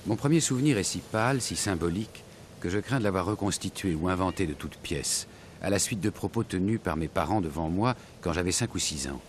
Mon premier souvenir est si pâle, si symbolique, que je crains de l'avoir reconstitué ou inventé de toutes pièces, à la suite de propos tenus par mes parents devant moi quand j'avais 5 ou 6 ans.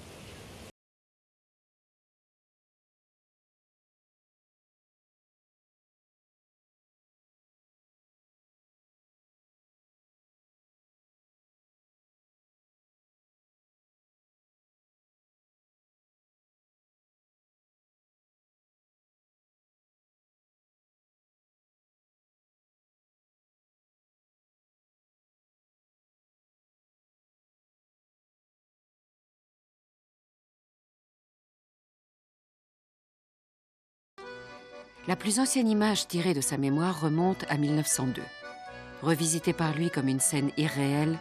La plus ancienne image tirée de sa mémoire remonte à 1902. Revisitée par lui comme une scène irréelle,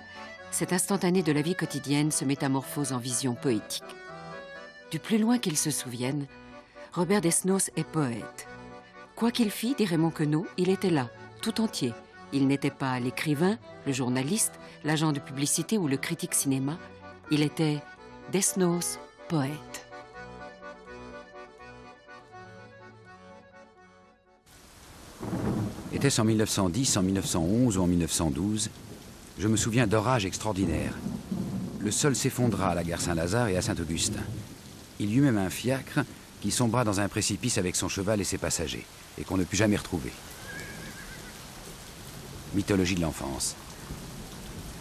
cet instantané de la vie quotidienne se métamorphose en vision poétique. Du plus loin qu'il se souvienne, Robert Desnos est poète. Quoi qu'il fît, dit Raymond Queneau, il était là, tout entier. Il n'était pas l'écrivain, le journaliste, l'agent de publicité ou le critique cinéma. Il était Desnos, poète. Était-ce en 1910, en 1911 ou en 1912 ? Je me souviens d'orages extraordinaires. Le sol s'effondra à la gare Saint-Lazare et à Saint-Augustin. Il y eut même un fiacre qui sombra dans un précipice avec son cheval et ses passagers, et qu'on ne put jamais retrouver. Mythologie de l'enfance.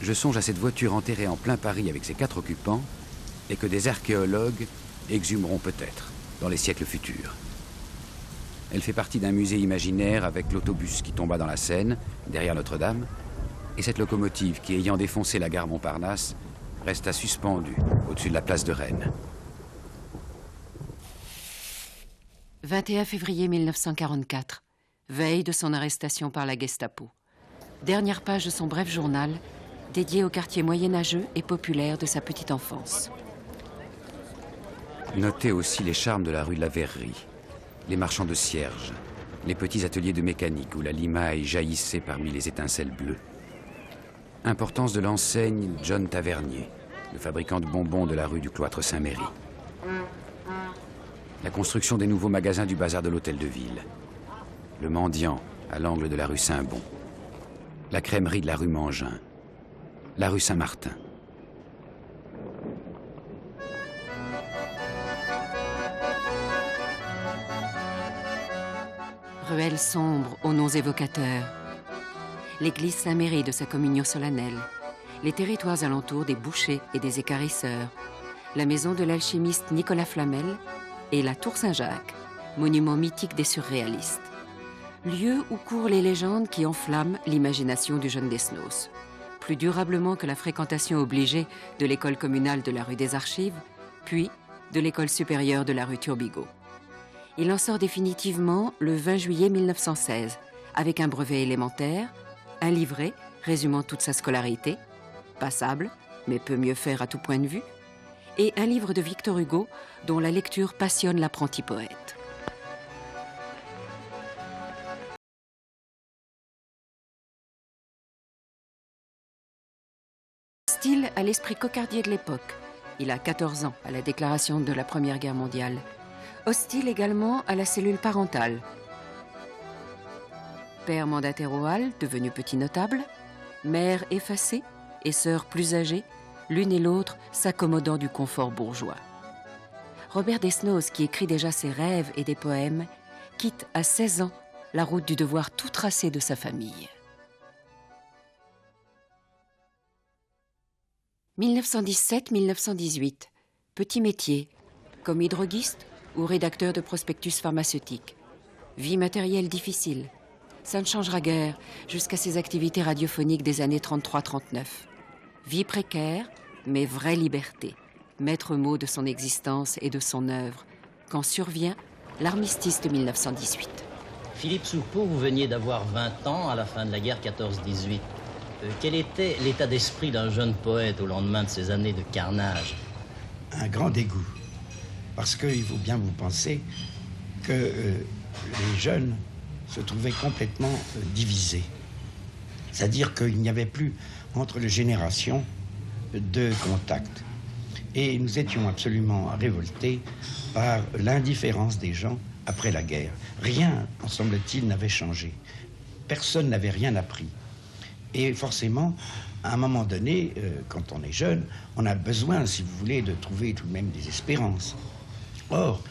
Je songe à cette voiture enterrée en plein Paris avec ses 4 occupants, et que des archéologues exhumeront peut-être dans les siècles futurs. Elle fait partie d'un musée imaginaire avec l'autobus qui tomba dans la Seine, derrière Notre-Dame, et cette locomotive qui, ayant défoncé la gare Montparnasse, resta suspendue au-dessus de la place de Rennes. 21 février 1944, veille de son arrestation par la Gestapo. Dernière page de son bref journal, dédié au quartier moyenâgeux et populaire de sa petite enfance. Notez aussi les charmes de la rue de la Verrerie, les marchands de cierges, les petits ateliers de mécanique où la limaille jaillissait parmi les étincelles bleues. Importance de l'enseigne John Tavernier, le fabricant de bonbons de la rue du Cloître Saint-Méry. La construction des nouveaux magasins du bazar de l'Hôtel de Ville. Le mendiant à l'angle de la rue Saint-Bon. La crèmerie de la rue Mangin. La rue Saint-Martin. Ruelle sombre aux noms évocateurs. L'église Saint-Méry de sa communion solennelle. Les territoires alentours des bouchers et des équarrisseurs. La maison de l'alchimiste Nicolas Flamel et la Tour Saint-Jacques, monument mythique des surréalistes. Lieu où courent les légendes qui enflamment l'imagination du jeune Desnos. Plus durablement que la fréquentation obligée de l'école communale de la rue des Archives, puis de l'école supérieure de la rue Turbigo. Il en sort définitivement le 20 juillet 1916, avec un brevet élémentaire, un livret résumant toute sa scolarité, passable, mais peut mieux faire à tout point de vue, et un livre de Victor Hugo dont la lecture passionne l'apprenti poète. Hostile à l'esprit cocardier de l'époque. Il a 14 ans à la déclaration de la Première Guerre mondiale. Hostile également à la cellule parentale. Père mandataire aux Halles, devenu petit notable, mère effacée et sœur plus âgée, l'une et l'autre s'accommodant du confort bourgeois. Robert Desnos, qui écrit déjà ses rêves et des poèmes, quitte à 16 ans la route du devoir tout tracé de sa famille. 1917-1918, petit métier, commis droguiste ou rédacteur de prospectus pharmaceutiques. Vie matérielle difficile. Ça ne changera guère jusqu'à ses activités radiophoniques des années 33-39. Vie précaire, mais vraie liberté. Maître mot de son existence et de son œuvre, quand survient l'armistice de 1918. Philippe Soupeau, vous veniez d'avoir 20 ans à la fin de la guerre 14-18. Quel était l'état d'esprit d'un jeune poète au lendemain de ces années de carnage? Un grand dégoût. Parce qu'il faut bien vous penser que les jeunes se trouvaient complètement divisés. C'est-à-dire qu'il n'y avait plus entre les générations de contact. Et nous étions absolument révoltés par l'indifférence des gens après la guerre. Rien, en semble-t-il, n'avait changé. Personne n'avait rien appris. Et forcément, à un moment donné, quand on est jeune, on a besoin, si vous voulez, de trouver tout de même des espérances. Or,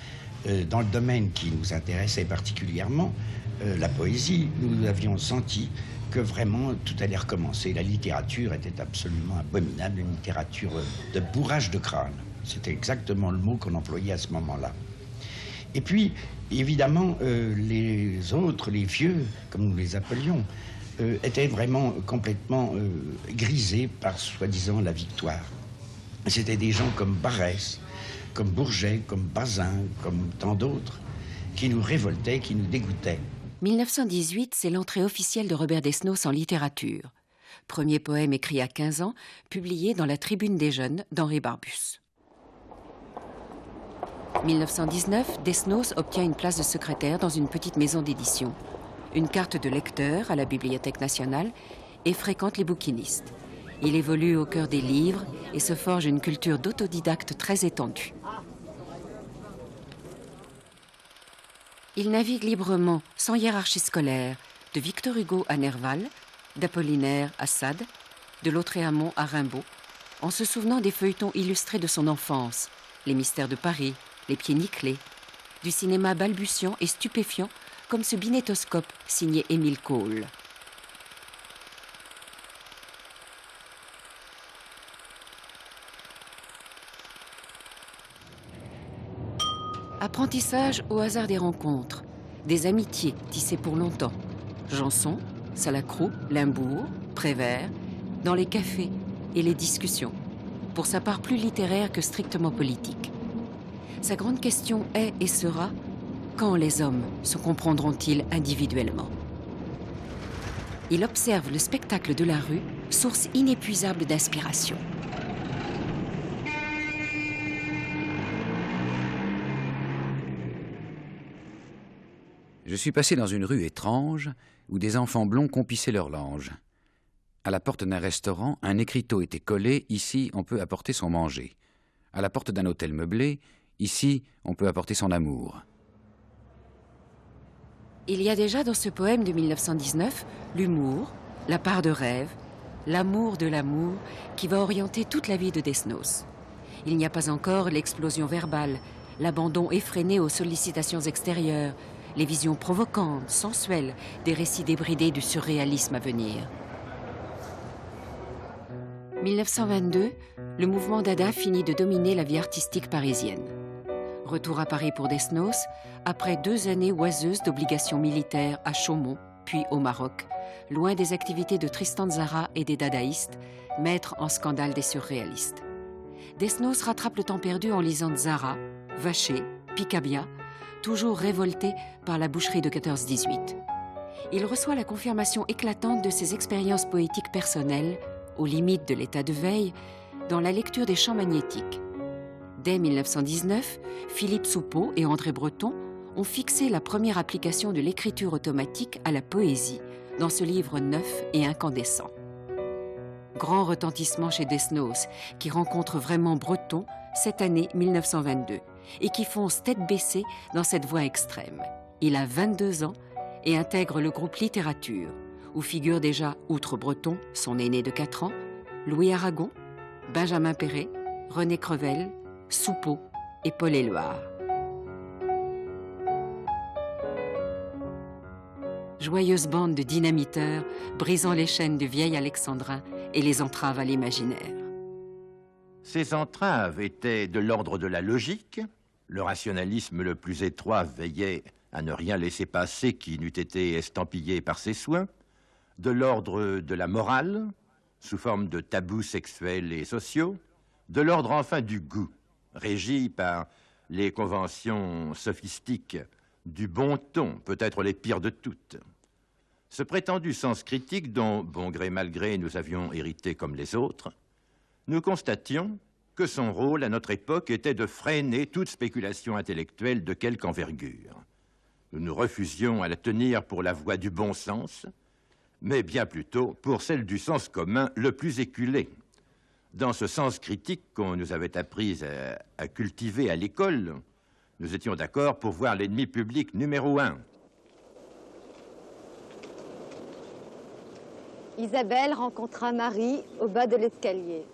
dans le domaine qui nous intéressait particulièrement, la poésie, nous avions senti que vraiment tout allait recommencer. La littérature était absolument abominable, une littérature de bourrage de crâne. C'était exactement le mot qu'on employait à ce moment-là. Et puis, évidemment, les autres, les vieux, comme nous les appelions, étaient vraiment complètement grisés par, soi-disant, la victoire. C'était des gens comme Barrès, comme Bourget, comme Bazin, comme tant d'autres, qui nous révoltaient, qui nous dégoûtaient. 1918, c'est l'entrée officielle de Robert Desnos en littérature. Premier poème écrit à 15 ans, publié dans la Tribune des Jeunes d'Henri Barbus. 1919, Desnos obtient une place de secrétaire dans une petite maison d'édition, une carte de lecteur à la Bibliothèque nationale et fréquente les bouquinistes. Il évolue au cœur des livres et se forge une culture d'autodidacte très étendue. Il navigue librement, sans hiérarchie scolaire, de Victor Hugo à Nerval, d'Apollinaire à Sade, de Lautréamont à Rimbaud, en se souvenant des feuilletons illustrés de son enfance, les mystères de Paris, les pieds nickelés, du cinéma balbutiant et stupéfiant comme ce binétoscope signé Émile Cole. Apprentissage au hasard des rencontres, des amitiés tissées pour longtemps. Janson, Salacrou, Limbourg, Prévert, dans les cafés et les discussions, pour sa part plus littéraire que strictement politique. Sa grande question est et sera: quand les hommes se comprendront-ils individuellement? Il observe le spectacle de la rue, source inépuisable d'inspiration. Je suis passé dans une rue étrange où des enfants blonds compissaient leur lange. À la porte d'un restaurant, un écriteau était collé « Ici, on peut apporter son manger ». À la porte d'un hôtel meublé, « Ici, on peut apporter son amour ». Il y a déjà dans ce poème de 1919 l'humour, la part de rêve, l'amour de l'amour qui va orienter toute la vie de Desnos. Il n'y a pas encore l'explosion verbale, l'abandon effréné aux sollicitations extérieures, les visions provocantes, sensuelles, des récits débridés du surréalisme à venir. 1922, le mouvement Dada finit de dominer la vie artistique parisienne. Retour à Paris pour Desnos, après 2 années oiseuses d'obligations militaires à Chaumont, puis au Maroc, loin des activités de Tristan Tzara et des dadaïstes, maîtres en scandale des surréalistes. Desnos rattrape le temps perdu en lisant Tzara, Vacher, Picabia, toujours révolté par la boucherie de 14-18. Il reçoit la confirmation éclatante de ses expériences poétiques personnelles, aux limites de l'état de veille, dans la lecture des champs magnétiques. Dès 1919, Philippe Soupeau et André Breton ont fixé la première application de l'écriture automatique à la poésie dans ce livre neuf et incandescent. Grand retentissement chez Desnos, qui rencontre vraiment Breton cette année 1922 et qui fonce tête baissée dans cette voie extrême. Il a 22 ans et intègre le groupe Littérature, où figurent déjà, outre Breton, son aîné de 4 ans, Louis Aragon, Benjamin Perret, René Crevel, Soupeau et Paul Éluard. Joyeuse bande de dynamiteurs brisant les chaînes du vieil alexandrin et les entraves à l'imaginaire. Ces entraves étaient de l'ordre de la logique. Le rationalisme le plus étroit veillait à ne rien laisser passer qui n'eût été estampillé par ses soins. De l'ordre de la morale, sous forme de tabous sexuels et sociaux. De l'ordre enfin du goût, régi par les conventions sophistiques du bon ton, peut-être les pires de toutes. Ce prétendu sens critique dont, bon gré mal gré, nous avions hérité comme les autres, nous constations que son rôle à notre époque était de freiner toute spéculation intellectuelle de quelque envergure. Nous nous refusions à la tenir pour la voie du bon sens, mais bien plutôt pour celle du sens commun le plus éculé. Dans ce sens critique qu'on nous avait appris à cultiver à l'école, Nous étions d'accord pour voir l'ennemi public numéro 1. Isabelle rencontra Marie au bas de l'escalier.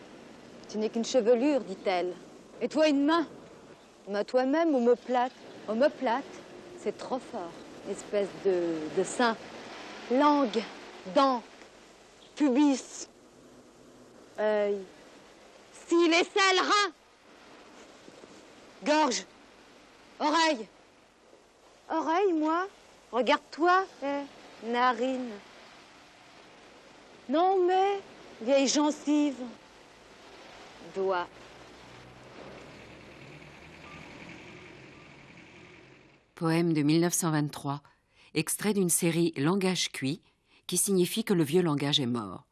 « Tu n'es qu'une chevelure, dit-elle. Et toi, une main. Mais toi-même, omoplate. Omoplate, c'est trop fort. Espèce de sein. Langue, dents, pubis, œil, cils, aisselle, rein, gorge, oreille. Oreille, moi? Regarde-toi, narine. Non, mais, vieille gencive. Doigt. Poème de 1923, extrait d'une série Langage cuit, qui signifie que le vieux langage est mort.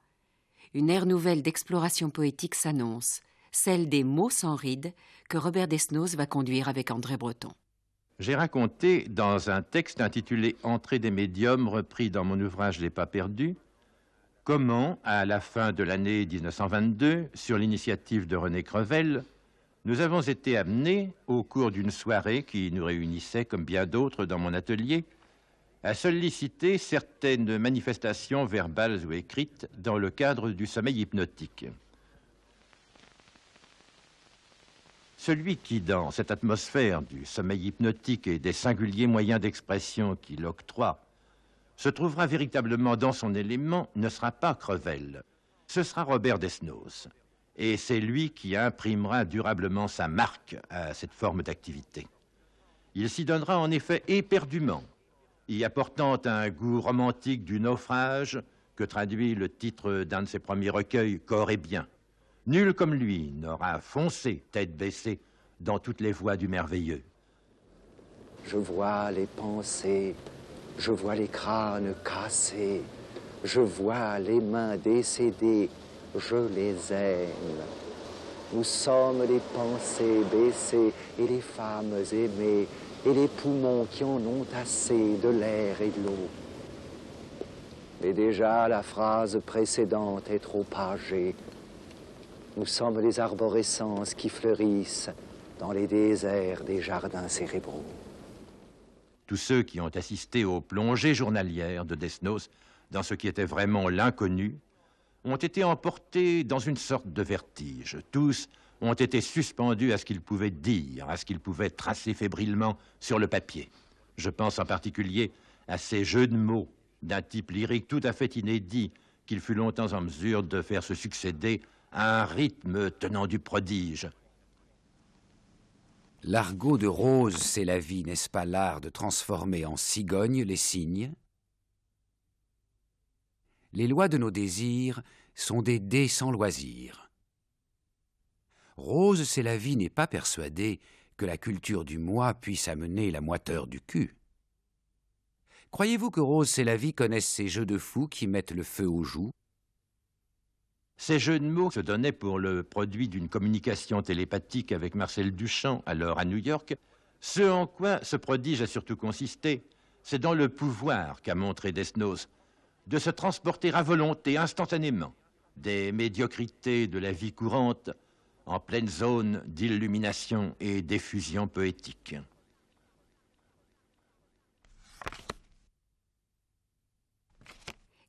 Une ère nouvelle d'exploration poétique s'annonce, celle des mots sans rides que Robert Desnos va conduire avec André Breton. J'ai raconté dans un texte intitulé « Entrée des médiums » repris dans mon ouvrage « Les pas perdus », comment, à la fin de l'année 1922, sur l'initiative de René Crevel, nous avons été amenés, au cours d'une soirée qui nous réunissait, comme bien d'autres dans mon atelier, à solliciter certaines manifestations verbales ou écrites dans le cadre du sommeil hypnotique. Celui qui, dans cette atmosphère du sommeil hypnotique et des singuliers moyens d'expression qu'il octroie, se trouvera véritablement dans son élément, ne sera pas Crevel, ce sera Robert Desnos. Et c'est lui qui imprimera durablement sa marque à cette forme d'activité. Il s'y donnera en effet éperdument, y apportant un goût romantique du naufrage que traduit le titre d'un de ses premiers recueils, Corps et bien. Nul comme lui n'aura foncé, tête baissée, dans toutes les voies du merveilleux. Je vois les pensées, je vois les crânes cassés, je vois les mains décédées, je les aime. Nous sommes les pensées baissées et les femmes aimées et les poumons qui en ont assez de l'air et de l'eau. Mais déjà la phrase précédente est trop âgée. Nous sommes les arborescences qui fleurissent dans les déserts des jardins cérébraux. Tous ceux qui ont assisté aux plongées journalières de Desnos dans ce qui était vraiment l'inconnu ont été emportés dans une sorte de vertige. Tous ont été suspendus à ce qu'ils pouvaient dire, à ce qu'ils pouvaient tracer fébrilement sur le papier. Je pense en particulier à ces jeux de mots d'un type lyrique tout à fait inédit qu'il fut longtemps en mesure de faire se succéder à un rythme tenant du prodige. L'argot de Rose, c'est la vie, n'est-ce pas l'art de transformer en cigogne les signes? Les lois de nos désirs sont des dés sans loisir. Rose, c'est la vie n'est pas persuadée que la culture du moi puisse amener la moiteur du cul. Croyez-vous que Rose, c'est la vie connaisse ces jeux de fous qui mettent le feu aux joues? Ces jeux de mots se donnaient pour le produit d'une communication télépathique avec Marcel Duchamp, alors à New York. Ce en quoi ce prodige a surtout consisté, c'est dans le pouvoir qu'a montré Desnos de se transporter à volonté, instantanément, des médiocrités de la vie courante en pleine zone d'illumination et d'effusion poétique.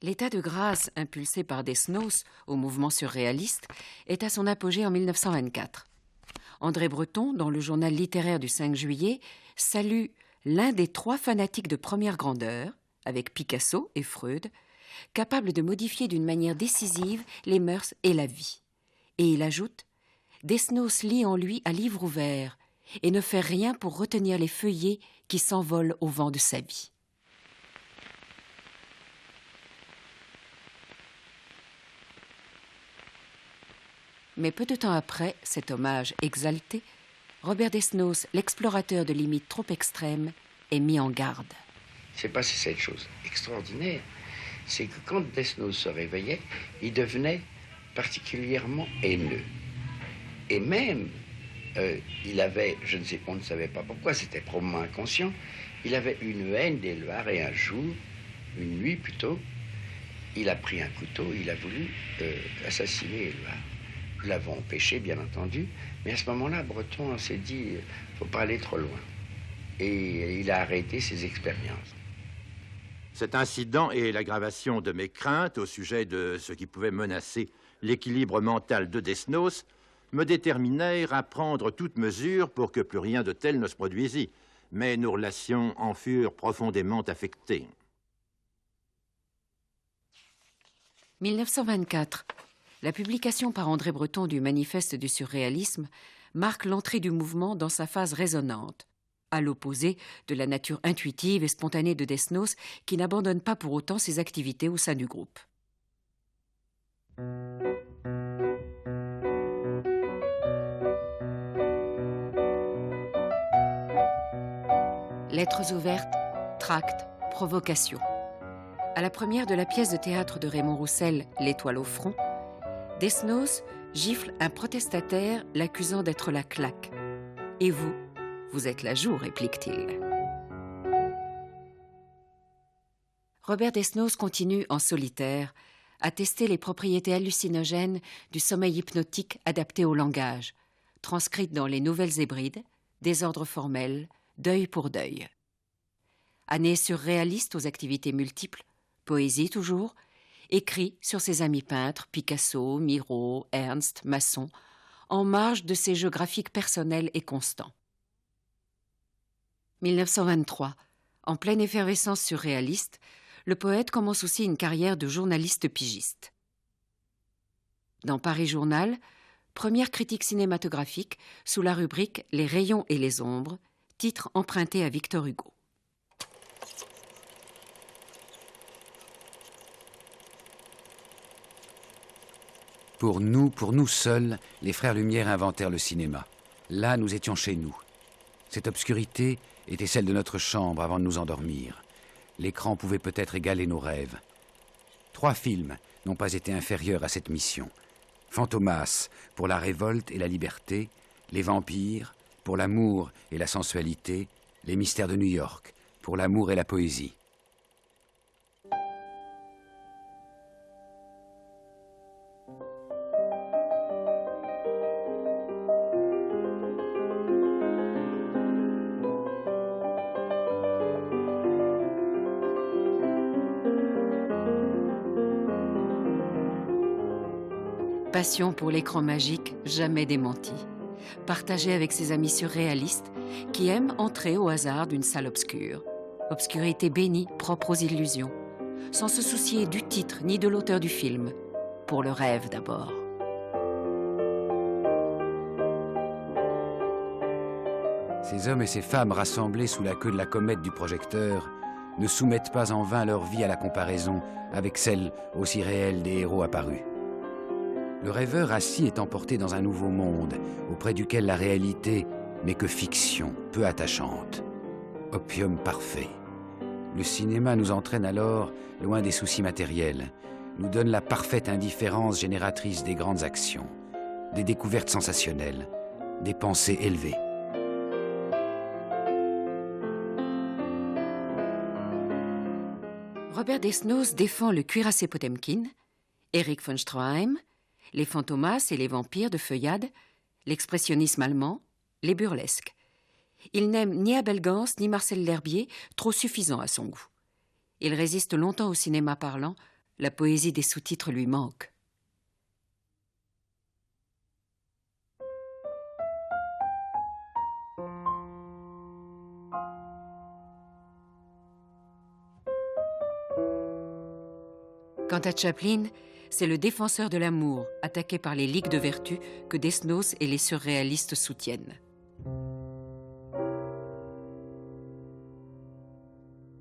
L'état de grâce impulsé par Desnos au mouvement surréaliste est à son apogée en 1924. André Breton, dans le journal littéraire du 5 juillet, salue l'un des 3 fanatiques de première grandeur, avec Picasso et Freud, capable de modifier d'une manière décisive les mœurs et la vie. Et il ajoute « Desnos lit en lui à livre ouvert et ne fait rien pour retenir les feuillets qui s'envolent au vent de sa vie. » Mais peu de temps après cet hommage exalté, Robert Desnos, l'explorateur de limites trop extrêmes, est mis en garde. C'est passé cette chose extraordinaire, c'est que quand Desnos se réveillait, il devenait particulièrement haineux. Et même, il avait, on ne savait pas pourquoi, c'était probablement inconscient, il avait une haine d'Éluard et un jour, une nuit plutôt, il a pris un couteau, il a voulu assassiner Éluard. Nous l'avons empêché, bien entendu, mais à ce moment-là, Breton s'est dit, faut pas aller trop loin. Et il a arrêté ses expériences. Cet incident et l'aggravation de mes craintes au sujet de ce qui pouvait menacer l'équilibre mental de Desnos me déterminèrent à prendre toute mesure pour que plus rien de tel ne se produisît. Mais nos relations en furent profondément affectées. 1924. La publication par André Breton du Manifeste du surréalisme marque l'entrée du mouvement dans sa phase résonante, à l'opposé de la nature intuitive et spontanée de Desnos qui n'abandonne pas pour autant ses activités au sein du groupe. Lettres ouvertes, tracts, provocations. À la première de la pièce de théâtre de Raymond Roussel, L'Étoile au front, Desnos gifle un protestataire l'accusant d'être la claque. « Et vous, vous êtes la joue », réplique-t-il. Robert Desnos continue en solitaire à tester les propriétés hallucinogènes du sommeil hypnotique adapté au langage, transcrites dans les Nouvelles Hébrides, Désordre formel, Deuil pour deuil. Année surréaliste aux activités multiples, poésie toujours, écrit sur ses amis peintres Picasso, Miro, Ernst, Masson, en marge de ses jeux graphiques personnels et constants. 1923, en pleine effervescence surréaliste, le poète commence aussi une carrière de journaliste pigiste. Dans Paris Journal, première critique cinématographique sous la rubrique « Les rayons et les ombres », titre emprunté à Victor Hugo. Pour nous seuls, les frères Lumière inventèrent le cinéma. Là, nous étions chez nous. Cette obscurité était celle de notre chambre avant de nous endormir. L'écran pouvait peut-être égaler nos rêves. 3 films n'ont pas été inférieurs à cette mission. Fantomas, pour la révolte et la liberté, Les Vampires, pour l'amour et la sensualité, Les Mystères de New York, pour l'amour et la poésie. Passion pour l'écran magique jamais démentie, partagée avec ses amis surréalistes qui aiment entrer au hasard d'une salle obscure. Obscurité bénie, propre aux illusions, sans se soucier du titre ni de l'auteur du film, pour le rêve d'abord. Ces hommes et ces femmes rassemblés sous la queue de la comète du projecteur ne soumettent pas en vain leur vie à la comparaison avec celle aussi réelle des héros apparus. Le rêveur assis est emporté dans un nouveau monde, auprès duquel la réalité n'est que fiction, peu attachante. Opium parfait. Le cinéma nous entraîne alors loin des soucis matériels, nous donne la parfaite indifférence génératrice des grandes actions, des découvertes sensationnelles, des pensées élevées. Robert Desnos défend le cuirassé Potemkin, Erich von Stroheim, les Fantomas et les vampires de Feuillade, l'expressionnisme allemand, les burlesques. Il n'aime ni Abel Gance ni Marcel L'Herbier, trop suffisants à son goût. Il résiste longtemps au cinéma parlant, la poésie des sous-titres lui manque. Quant à Chaplin, c'est le défenseur de l'amour, attaqué par les ligues de vertu que Desnos et les surréalistes soutiennent.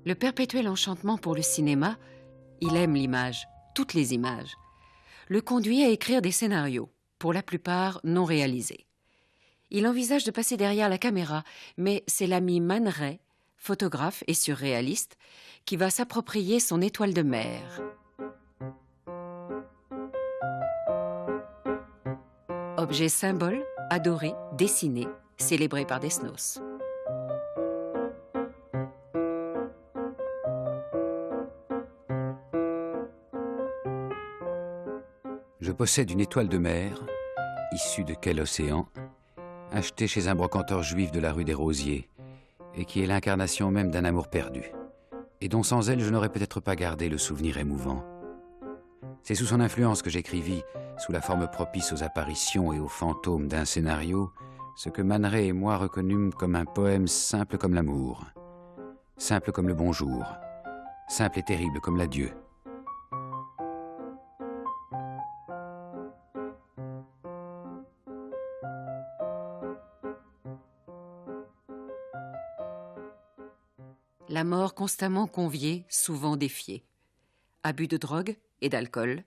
Le perpétuel enchantement pour le cinéma, il aime l'image, toutes les images, le conduit à écrire des scénarios, pour la plupart non réalisés. Il envisage de passer derrière la caméra, mais c'est l'ami Man Ray, photographe et surréaliste, qui va s'approprier son étoile de mer. Objet symbole, adoré, dessiné, célébré par Desnos. Je possède une étoile de mer issu de quel océan, achetée chez un brocanteur juif de la rue des Rosiers, et qui est l'incarnation même d'un amour perdu, et dont sans elle je n'aurais peut-être pas gardé le souvenir émouvant. C'est sous son influence que j'écrivis, sous la forme propice aux apparitions et aux fantômes d'un scénario, ce que Man Ray et moi reconnûmes comme un poème simple comme l'amour, simple comme le bonjour, simple et terrible comme l'adieu. La mort constamment conviée, souvent défiée. Abus de drogue et d'alcool,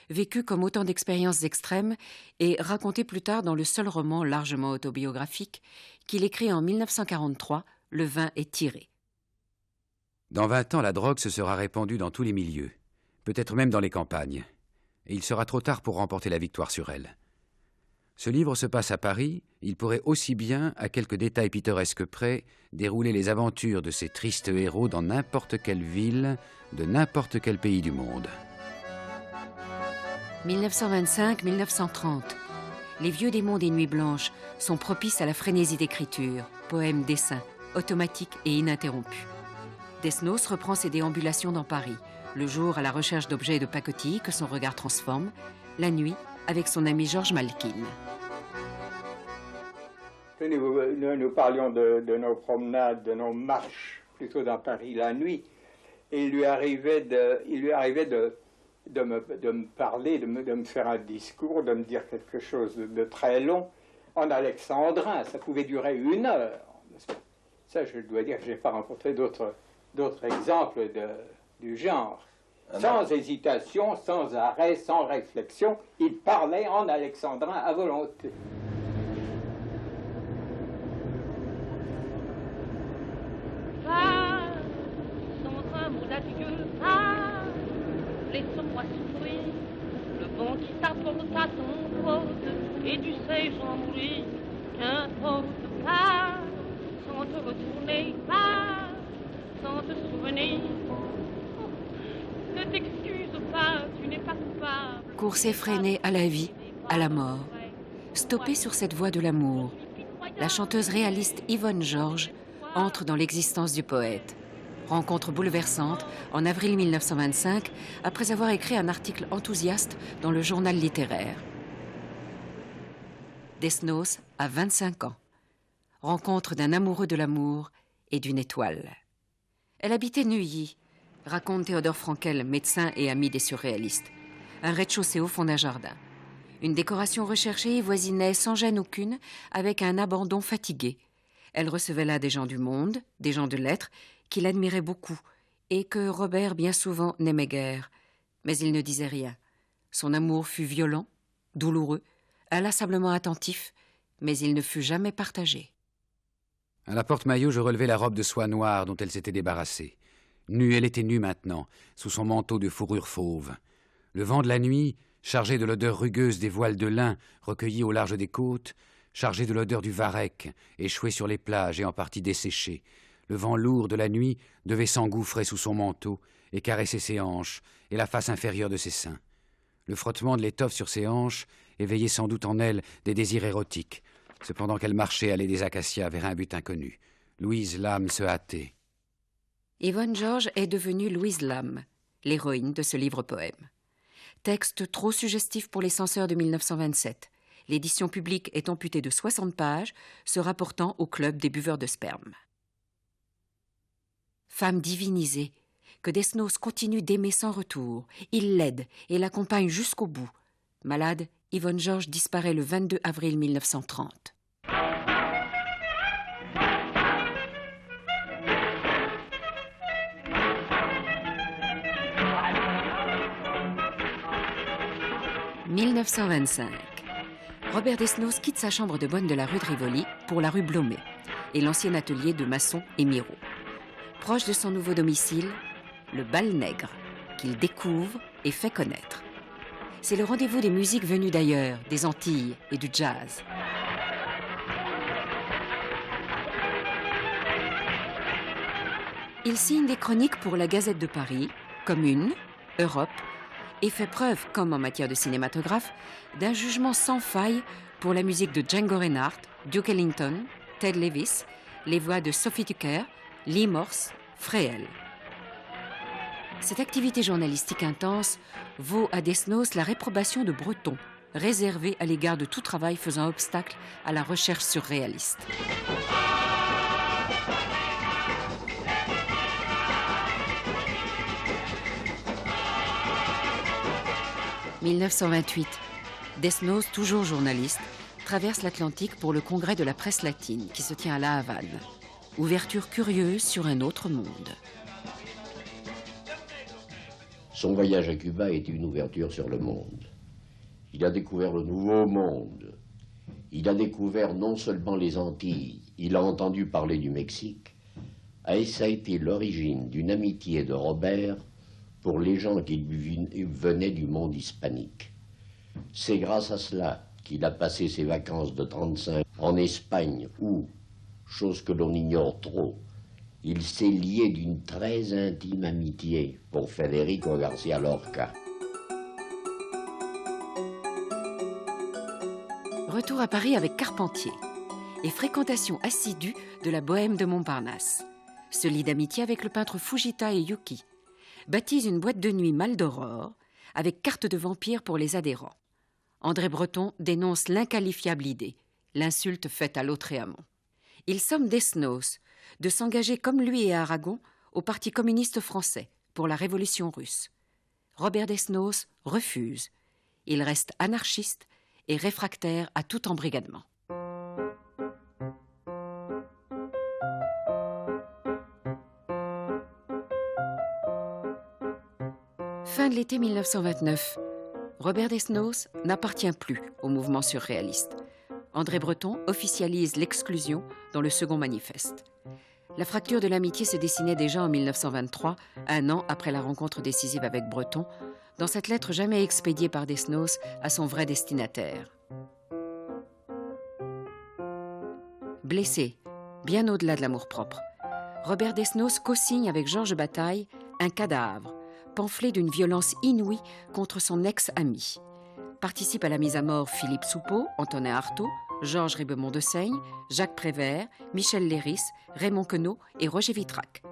vécu comme autant d'expériences extrêmes et raconté plus tard dans le seul roman largement autobiographique qu'il écrit en 1943, Le vin est tiré. Dans 20 ans, la drogue se sera répandue dans tous les milieux, peut-être même dans les campagnes, et il sera trop tard pour remporter la victoire sur elle. Ce livre se passe à Paris, il pourrait aussi bien, à quelques détails pittoresques près, dérouler les aventures de ces tristes héros dans n'importe quelle ville, de n'importe quel pays du monde. 1925-1930. Les vieux démons des Nuits Blanches sont propices à la frénésie d'écriture, poèmes, dessins, automatiques et ininterrompus. Desnos reprend ses déambulations dans Paris, le jour à la recherche d'objets et de pacotille que son regard transforme, la nuit avec son ami Georges Malkin. Nous parlions de nos promenades, de nos marches, plutôt dans Paris la nuit. Et il lui arrivait de me parler, de me faire un discours, de me dire quelque chose de très long en alexandrin. Ça pouvait durer 1 heure. Ça, je dois dire que je n'ai pas rencontré d'autres exemples du genre. Sans hésitation, sans arrêt, sans réflexion, il parlait en alexandrin à volonté. Va, sans un mot d'adieu, va, laisse-moi souffrir, le vent qui t'apporte à ton poste, et tu sais j'en mourir, qu'importe pas, sans te retourner, pas, sans te souvenir. Ne t'excuse pas, tu n'es pas coupable. Course effrénée à la vie, à la mort. Stoppée sur cette voie de l'amour, la chanteuse réaliste Yvonne Georges entre dans l'existence du poète. Rencontre bouleversante en avril 1925, après avoir écrit un article enthousiaste dans le journal littéraire. Desnos a 25 ans. Rencontre d'un amoureux de l'amour et d'une étoile. Elle habitait Neuilly, raconte Théodore Frankel, médecin et ami des surréalistes. Un rez-de-chaussée au fond d'un jardin. Une décoration recherchée y voisinait sans gêne aucune, avec un abandon fatigué. Elle recevait là des gens du monde, des gens de lettres, qui l'admiraient beaucoup, et que Robert bien souvent n'aimait guère. Mais il ne disait rien. Son amour fut violent, douloureux, inlassablement attentif, mais il ne fut jamais partagé. À la porte-maillot, je relevai la robe de soie noire dont elle s'était débarrassée. Nue, elle était nue maintenant, sous son manteau de fourrure fauve. Le vent de la nuit, chargé de l'odeur rugueuse des voiles de lin recueillis au large des côtes, chargé de l'odeur du varech, échoué sur les plages et en partie desséché. Le vent lourd de la nuit devait s'engouffrer sous son manteau et caresser ses hanches et la face inférieure de ses seins. Le frottement de l'étoffe sur ses hanches éveillait sans doute en elle des désirs érotiques, cependant qu'elle marchait allée des acacias vers un but inconnu. Louise Lam se hâtait. Yvonne Georges est devenue Louise Lam, l'héroïne de ce livre-poème. Texte trop suggestif pour les censeurs de 1927. L'édition publique est amputée de 60 pages, se rapportant au club des buveurs de sperme. Femme divinisée, que Desnos continue d'aimer sans retour. Il l'aide et l'accompagne jusqu'au bout. Malade, Yvonne Georges disparaît le 22 avril 1930. « 1925. Robert Desnos quitte sa chambre de bonne de la rue de Rivoli pour la rue Blomet et l'ancien atelier de Masson et Miro. Proche de son nouveau domicile, le Bal Nègre, qu'il découvre et fait connaître. C'est le rendez-vous des musiques venues d'ailleurs, des Antilles et du jazz. Il signe des chroniques pour la Gazette de Paris, Commune, Europe, et fait preuve, comme en matière de cinématographe, d'un jugement sans faille pour la musique de Django Reinhardt, Duke Ellington, Ted Levis, les voix de Sophie Tucker, Lee Morse, Fréhel. Cette activité journalistique intense vaut à Desnos la réprobation de Breton, réservée à l'égard de tout travail faisant obstacle à la recherche surréaliste. « 1928. Desnos, toujours journaliste, traverse l'Atlantique pour le congrès de la presse latine qui se tient à La Havane. Ouverture curieuse sur un autre monde. Son voyage à Cuba était une ouverture sur le monde. Il a découvert le nouveau monde. Il a découvert non seulement les Antilles, il a entendu parler du Mexique, et ça a été l'origine d'une amitié de Robert pour les gens qui venaient du monde hispanique. C'est grâce à cela qu'il a passé ses vacances de 35 en Espagne où, chose que l'on ignore trop, il s'est lié d'une très intime amitié pour Federico García Lorca. Retour à Paris avec Carpentier et fréquentation assidue de la bohème de Montparnasse. Se lie d'amitié avec le peintre Fujita et Yuki. Baptise une boîte de nuit Mal d'Aurore avec carte de vampire pour les adhérents. André Breton dénonce l'inqualifiable idée, l'insulte faite à Lautréamont. Il somme Desnos de s'engager comme lui et Aragon au Parti communiste français pour la Révolution russe. Robert Desnos refuse. Il reste anarchiste et réfractaire à tout embrigadement. Fin de l'été 1929. Robert Desnos n'appartient plus au mouvement surréaliste. André Breton officialise l'exclusion dans le second manifeste. La fracture de l'amitié se dessinait déjà en 1923, un an après la rencontre décisive avec Breton, dans cette lettre jamais expédiée par Desnos à son vrai destinataire. Blessé, bien au-delà de l'amour-propre, Robert Desnos co-signe avec Georges Bataille Un cadavre, pamphlet d'une violence inouïe contre son ex-ami. Participent à la mise à mort Philippe Soupeau, Antonin Artaud, Georges Ribemont de Seigne, Jacques Prévert, Michel Léris, Raymond Queneau et Roger Vitrac.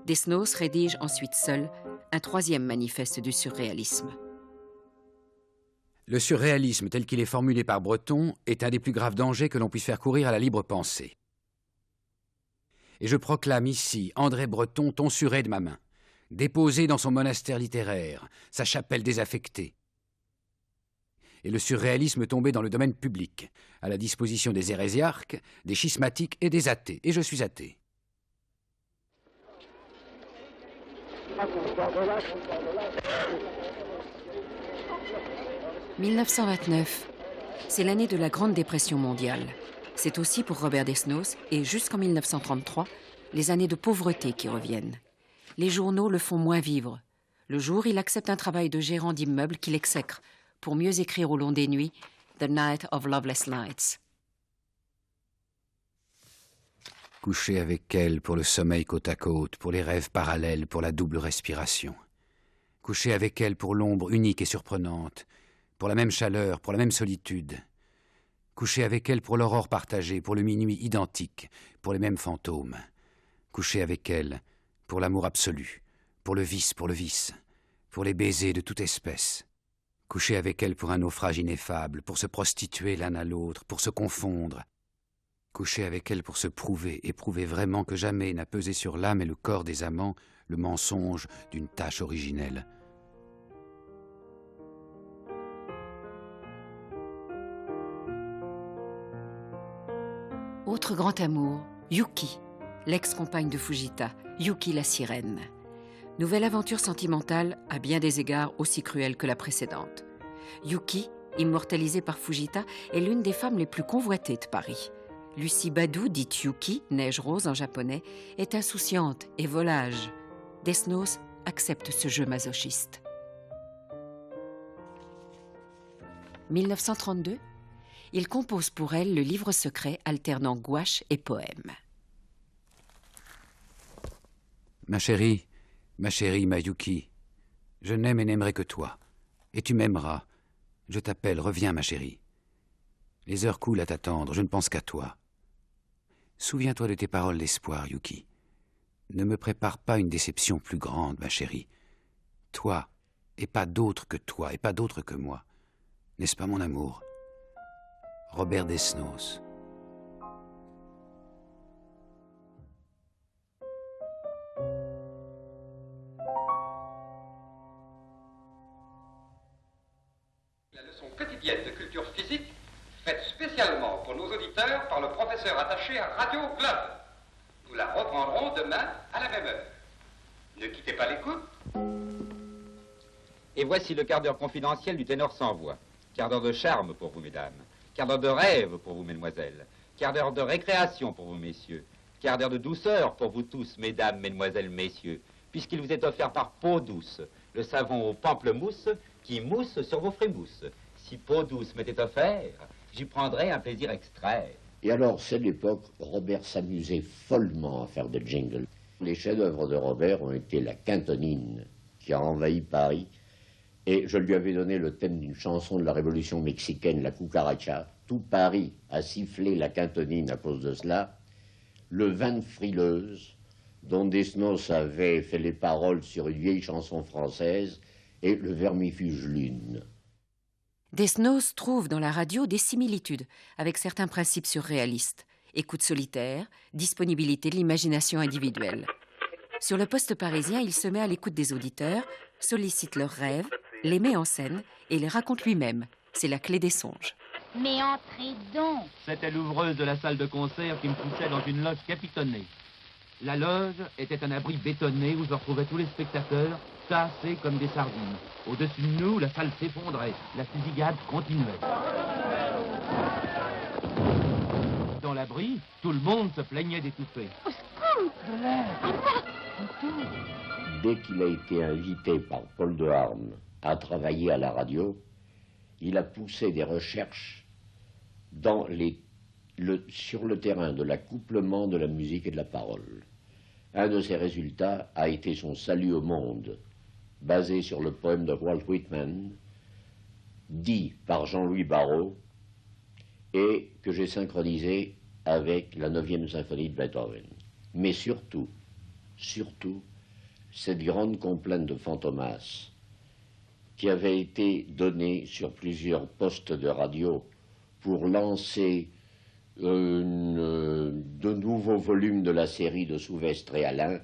Desnos rédige ensuite seul un troisième manifeste du surréalisme. Le surréalisme tel qu'il est formulé par Breton est un des plus graves dangers que l'on puisse faire courir à la libre pensée. Et je proclame ici André Breton tonsuré de ma main, déposé dans son monastère littéraire, sa chapelle désaffectée. Et le surréalisme tombé dans le domaine public, à la disposition des hérésiarques, des schismatiques et des athées. Et je suis athée. « 1929, c'est l'année de la Grande Dépression mondiale. C'est aussi pour Robert Desnos, et jusqu'en 1933, les années de pauvreté qui reviennent. Les journaux le font moins vivre. Le jour, il accepte un travail de gérant d'immeuble qu'il exècre pour mieux écrire au long des nuits « The Night of Loveless Nights ». Coucher avec elle pour le sommeil côte à côte, pour les rêves parallèles, pour la double respiration. Coucher avec elle pour l'ombre unique et surprenante, pour la même chaleur, pour la même solitude. Coucher avec elle pour l'aurore partagée, pour le minuit identique, pour les mêmes fantômes. Coucher avec elle pour l'amour absolu, pour le vice, pour les baisers de toute espèce. Coucher avec elle pour un naufrage ineffable, pour se prostituer l'un à l'autre, pour se confondre. Coucher avec elle pour se prouver, et prouver vraiment que jamais n'a pesé sur l'âme et le corps des amants le mensonge d'une tâche originelle. Autre grand amour, Yuki, l'ex-compagne de Fujita, Yuki la sirène. Nouvelle aventure sentimentale, à bien des égards aussi cruelle que la précédente. Yuki, immortalisée par Fujita, est l'une des femmes les plus convoitées de Paris. Lucie Badou, dite Yuki, neige rose en japonais, est insouciante et volage. Desnos accepte ce jeu masochiste. 1932, il compose pour elle le livre secret alternant gouache et poème. Ma chérie, ma Yuki, je n'aime et n'aimerai que toi. Et tu m'aimeras. Je t'appelle, reviens, ma chérie. Les heures coulent à t'attendre, je ne pense qu'à toi. Souviens-toi de tes paroles d'espoir, Yuki. Ne me prépare pas une déception plus grande, ma chérie. Toi, et pas d'autre que toi, et pas d'autre que moi. N'est-ce pas, mon amour? Robert Desnos. La leçon quotidienne de culture physique, faite spécialement pour nos auditeurs par le professeur attaché à Radio Globe. Nous la reprendrons demain à la même heure. Ne quittez pas l'écoute. Et voici le quart d'heure confidentiel du ténor sans voix. Quart d'heure de charme pour vous, mesdames. Quart d'heure de rêve pour vous, mesdemoiselles. Quart d'heure de récréation pour vous, messieurs. Quart d'heure de douceur pour vous tous, mesdames, mesdemoiselles, messieurs, puisqu'il vous est offert par Peau Douce, le savon au pamplemousse qui mousse sur vos frémousses. Si Peau Douce m'était offert, j'y prendrais un plaisir extrait. Et alors, c'est l'époque, Robert s'amusait follement à faire des jingles. Les chefs-d'œuvre de Robert ont été la cantonine, qui a envahi Paris, et je lui avais donné le thème d'une chanson de la Révolution mexicaine, la cucaracha. Tout Paris a sifflé la cantonine à cause de cela. Le vin de frileuse, dont Desnos avait fait les paroles sur une vieille chanson française, et le vermifuge lune. Desnos trouve dans la radio des similitudes avec certains principes surréalistes. Écoute solitaire, disponibilité de l'imagination individuelle. Sur le poste parisien, il se met à l'écoute des auditeurs, sollicite leurs rêves, les met en scène et les raconte lui-même. C'est la clé des songes. Mais entrez donc. C'était l'ouvreuse de la salle de concert qui me poussait dans une loge capitonnée. La loge était un abri bétonné où se retrouvaient tous les spectateurs, tassés comme des sardines. Au-dessus de nous, la salle s'effondrait. La fusillade continuait. Dans l'abri, tout le monde se plaignait d'étouffer. Au secours! De l'air! Dès qu'il a été invité par Paul de Harme à travailler à la radio, il a poussé des recherches sur le terrain de l'accouplement de la musique et de la parole. Un de ses résultats a été son Salut au monde, basé sur le poème de Walt Whitman, dit par Jean-Louis Barrault, et que j'ai synchronisé avec la 9e symphonie de Beethoven. Mais surtout, cette grande complainte de Fantomas, qui avait été donnée sur plusieurs postes de radio pour lancer de nouveaux volumes de la série de Souvestre et Alain,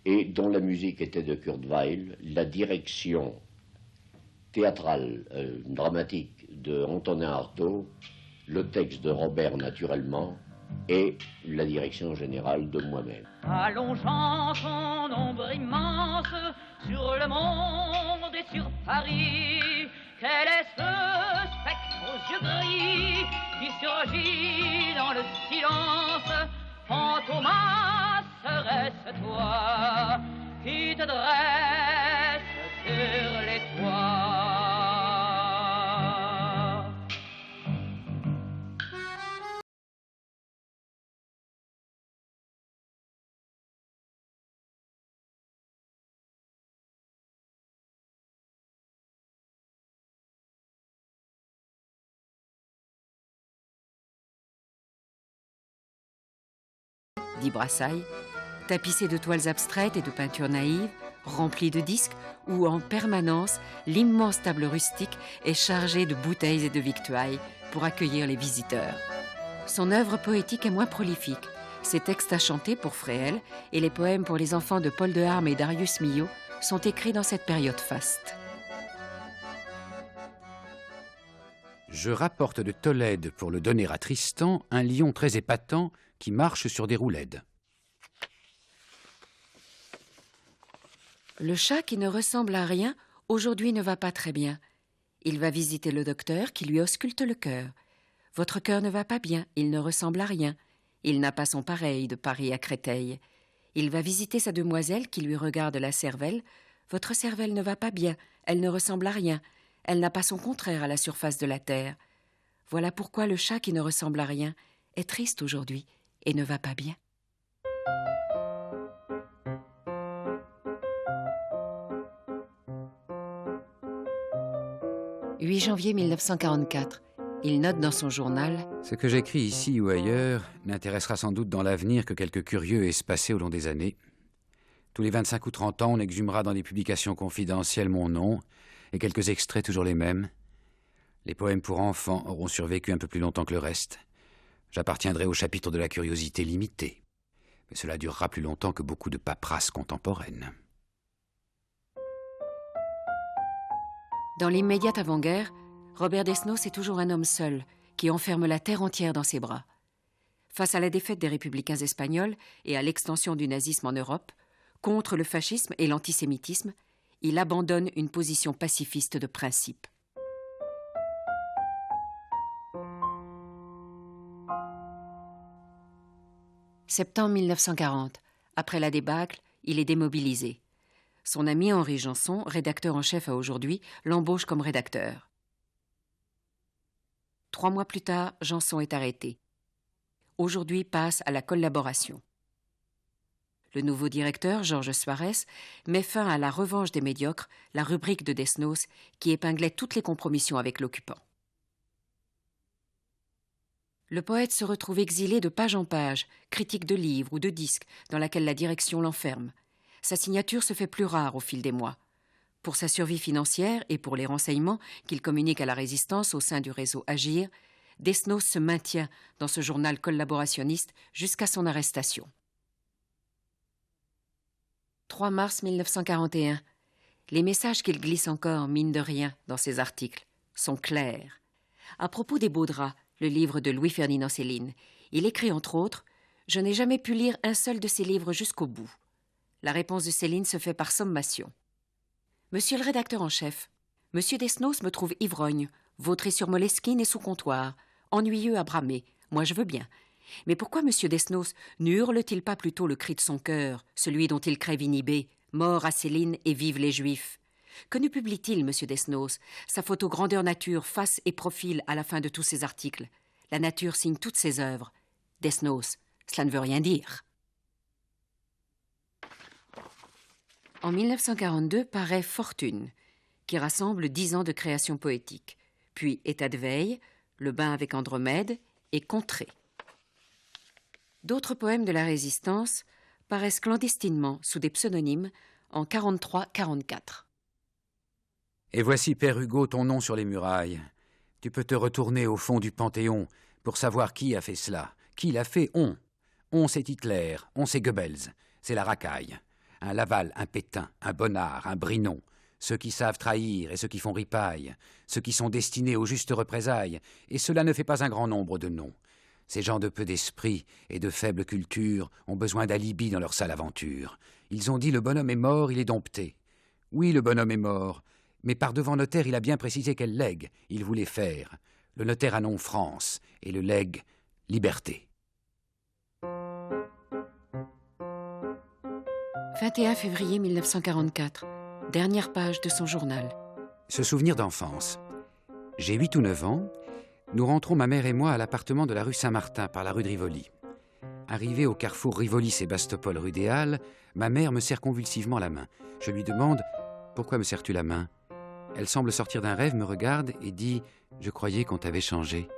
et dont la musique était de Kurt Weill, la direction théâtrale, dramatique de Antonin Artaud, le texte de Robert naturellement, et la direction générale de moi-même. Allongeant son ombre immense sur le monde et sur Paris, quel est ce spectre aux yeux gris qui surgit dans le silence? Fantomas, serait-ce toi qui te dresse sur les toits? Dit Brassailles, tapissé de toiles abstraites et de peintures naïves, rempli de disques, où en permanence l'immense table rustique est chargée de bouteilles et de victuailles pour accueillir les visiteurs. Son œuvre poétique est moins prolifique. Ses textes à chanter pour Fréhel et les poèmes pour les enfants de Paul de Harme et Darius Milhaud sont écrits dans cette période faste. Je rapporte de Tolède pour le donner à Tristan un lion très épatant qui marche sur des roulettes. Le chat qui ne ressemble à rien, aujourd'hui ne va pas très bien. Il va visiter le docteur qui lui ausculte le cœur. Votre cœur ne va pas bien, il ne ressemble à rien. Il n'a pas son pareil de Paris à Créteil. Il va visiter sa demoiselle qui lui regarde la cervelle. Votre cervelle ne va pas bien, elle ne ressemble à rien. Elle n'a pas son contraire à la surface de la terre. Voilà pourquoi le chat qui ne ressemble à rien est triste aujourd'hui et ne va pas bien. 8 janvier 1944. Il note dans son journal « Ce que j'écris ici ou ailleurs n'intéressera sans doute dans l'avenir que quelques curieux espacés au long des années. Tous les 25 ou 30 ans, on exhumera dans des publications confidentielles mon nom et quelques extraits toujours les mêmes. Les poèmes pour enfants auront survécu un peu plus longtemps que le reste. J'appartiendrai au chapitre de la curiosité limitée. Mais cela durera plus longtemps que beaucoup de paperasses contemporaines. » Dans l'immédiate avant-guerre, Robert Desnos est toujours un homme seul, qui enferme la terre entière dans ses bras. Face à la défaite des républicains espagnols et à l'extension du nazisme en Europe, contre le fascisme et l'antisémitisme, il abandonne une position pacifiste de principe. Septembre 1940. Après la débâcle, il est démobilisé. Son ami Henri Janson, rédacteur en chef à Aujourd'hui, l'embauche comme rédacteur. 3 mois plus tard, Janson est arrêté. Aujourd'hui passe à la collaboration. Le nouveau directeur, Georges Suarez, met fin à La Revanche des médiocres, la rubrique de Desnos, qui épinglait toutes les compromissions avec l'occupant. Le poète se retrouve exilé de page en page, critique de livres ou de disques, dans laquelle la direction l'enferme. Sa signature se fait plus rare au fil des mois. Pour sa survie financière et pour les renseignements qu'il communique à la résistance au sein du réseau Agir, Desnos se maintient dans ce journal collaborationniste jusqu'à son arrestation. 3 mars 1941. Les messages qu'il glisse encore, mine de rien, dans ses articles, sont clairs. À propos des beaux draps, le livre de Louis-Ferdinand Céline, il écrit entre autres « Je n'ai jamais pu lire un seul de ces livres jusqu'au bout ». La réponse de Céline se fait par sommation. « Monsieur le rédacteur en chef, Monsieur Desnos me trouve ivrogne, vautré sur Moleskine et sous comptoir, ennuyeux à bramer, moi je veux bien. Mais pourquoi Monsieur Desnos ne hurle-t-il pas plutôt le cri de son cœur, celui dont il crève inhibé, mort à Céline et vive les Juifs? Que ne publie-t-il, Monsieur Desnos, sa photo grandeur nature, face et profil à la fin de tous ses articles? La nature signe toutes ses œuvres. Desnos, cela ne veut rien dire. » En 1942 paraît Fortune, qui rassemble 10 ans de création poétique, puis État de veille, Le bain avec Andromède et Contrée. D'autres poèmes de la Résistance paraissent clandestinement sous des pseudonymes en 43-44. Et voici, Père Hugo, ton nom sur les murailles. Tu peux te retourner au fond du Panthéon pour savoir qui a fait cela. Qui l'a fait? On. On, c'est Hitler, on, c'est Goebbels. C'est la racaille. Un Laval, un Pétain, un Bonnard, un Brinon. Ceux qui savent trahir et ceux qui font ripaille. Ceux qui sont destinés aux justes représailles. Et cela ne fait pas un grand nombre de noms. Ces gens de peu d'esprit et de faible culture ont besoin d'alibi dans leur sale aventure. Ils ont dit « le bonhomme est mort, il est dompté ». Oui, le bonhomme est mort, mais par devant notaire, il a bien précisé quel legs il voulait faire. Le notaire a nom France et le legs liberté. 21 février 1944, dernière page de son journal. Ce souvenir d'enfance. J'ai 8 ou 9 ans. Nous rentrons, ma mère et moi, à l'appartement de la rue Saint-Martin, par la rue de Rivoli. Arrivé au carrefour Rivoli-Sébastopol rue des Halles, ma mère me serre convulsivement la main. Je lui demande « Pourquoi me serres-tu la main ?» Elle semble sortir d'un rêve, me regarde et dit « Je croyais qu'on t'avait changé. »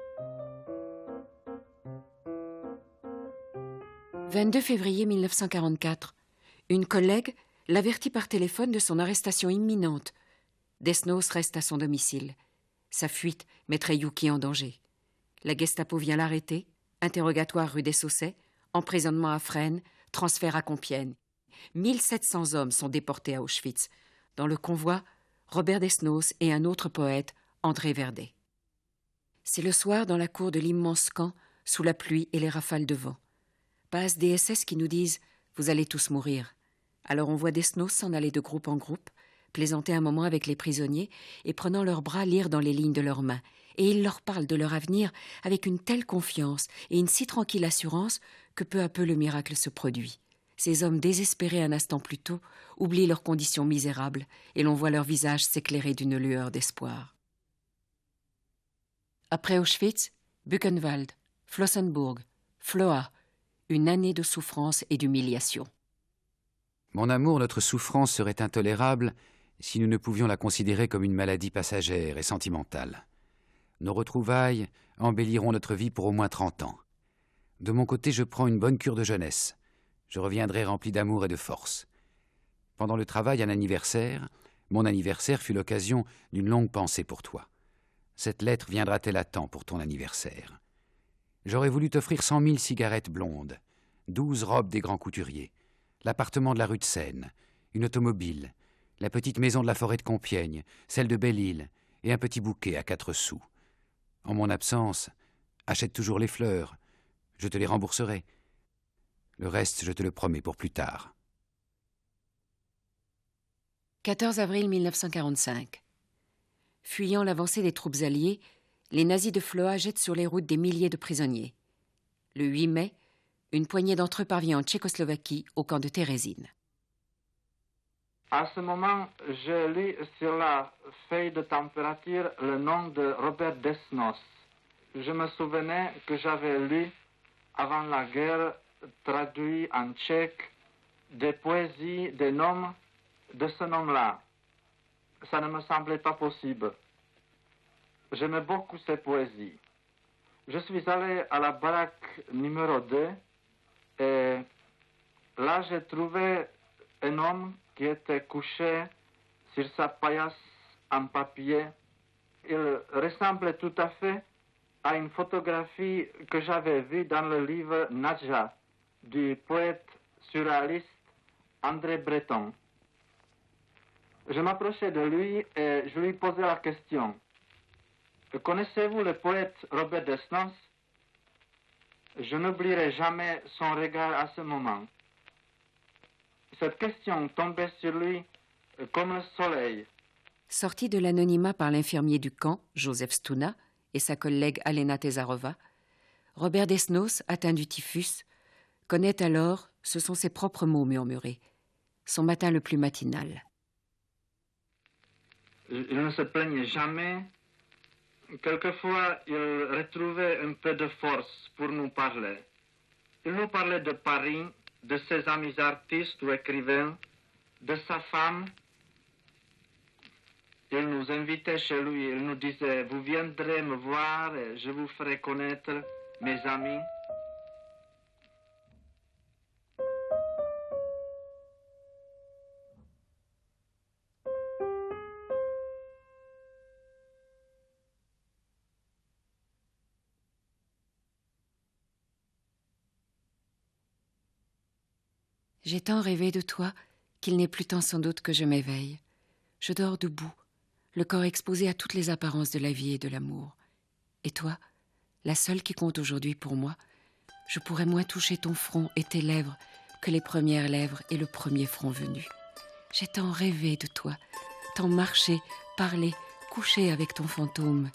22 février 1944. Une collègue l'avertit par téléphone de son arrestation imminente. Desnos reste à son domicile. Sa fuite mettrait Yuki en danger. La Gestapo vient l'arrêter, interrogatoire rue des Saussets, emprisonnement à Fresnes, transfert à Compiègne. 1700 hommes sont déportés à Auschwitz. Dans le convoi, Robert Desnos et un autre poète, André Verdet. C'est le soir dans la cour de l'immense camp, sous la pluie et les rafales de vent. Passent des SS qui nous disent « Vous allez tous mourir ». Alors on voit Desnos s'en aller de groupe en groupe, plaisanter un moment avec les prisonniers et prenant leurs bras lire dans les lignes de leurs mains. Et il leur parle de leur avenir avec une telle confiance et une si tranquille assurance que peu à peu le miracle se produit. Ces hommes désespérés un instant plus tôt oublient leurs conditions misérables et l'on voit leur visage s'éclairer d'une lueur d'espoir. Après Auschwitz, Buchenwald, Flossenburg, Floa, une année de souffrance et d'humiliation. Mon amour, notre souffrance serait intolérable si nous ne pouvions la considérer comme une maladie passagère et sentimentale. Nos retrouvailles embelliront notre vie pour au moins 30 ans. De mon côté, je prends une bonne cure de jeunesse. Je reviendrai rempli d'amour et de force. Pendant le travail, un anniversaire, mon anniversaire fut l'occasion d'une longue pensée pour toi. Cette lettre viendra-t-elle à temps pour ton anniversaire? J'aurais voulu t'offrir 100 000 cigarettes blondes, 12 robes des grands couturiers, l'appartement de la rue de Seine, une automobile, la petite maison de la forêt de Compiègne, celle de Belle-Île, et un petit bouquet à 4 sous. En mon absence, achète toujours les fleurs. Je te les rembourserai. Le reste, je te le promets pour plus tard. 14 avril 1945. Fuyant l'avancée des troupes alliées, les nazis de Floa jettent sur les routes des milliers de prisonniers. Le 8 mai, une poignée d'entre eux parvient en Tchécoslovaquie, au camp de Terezín. À ce moment, je lis sur la feuille de température le nom de Robert Desnos. Je me souvenais que j'avais lu, avant la guerre, traduit en tchèque, des poésies des noms de ce nom-là. Ça ne me semblait pas possible. J'aimais beaucoup ces poésies. Je suis allé à la baraque numéro 2 et là j'ai trouvé un homme qui était couché sur sa paillasse en papier. Il ressemblait tout à fait à une photographie que j'avais vue dans le livre Nadja du poète surréaliste André Breton. Je m'approchais de lui et je lui posais la question. Connaissez-vous le poète Robert Desnos? Je n'oublierai jamais son regard à ce moment. Cette question tombait sur lui comme le soleil. Sorti de l'anonymat par l'infirmier du camp, Joseph Stuna, et sa collègue Alena Tezarova, Robert Desnos, atteint du typhus, connaît alors, ce sont ses propres mots murmurés, son matin le plus matinal. Il ne se plaignait jamais. Quelquefois, il retrouvait un peu de force pour nous parler. Il nous parlait de Paris, de ses amis artistes ou écrivains, de sa femme. Il nous invitait chez lui, il nous disait « Vous viendrez me voir et je vous ferai connaître mes amis ». J'ai tant rêvé de toi qu'il n'est plus temps sans doute que je m'éveille. Je dors debout, le corps exposé à toutes les apparences de la vie et de l'amour. Et toi, la seule qui compte aujourd'hui pour moi, je pourrais moins toucher ton front et tes lèvres que les premières lèvres et le premier front venu. J'ai tant rêvé de toi, tant marché, parlé, couché avec ton fantôme,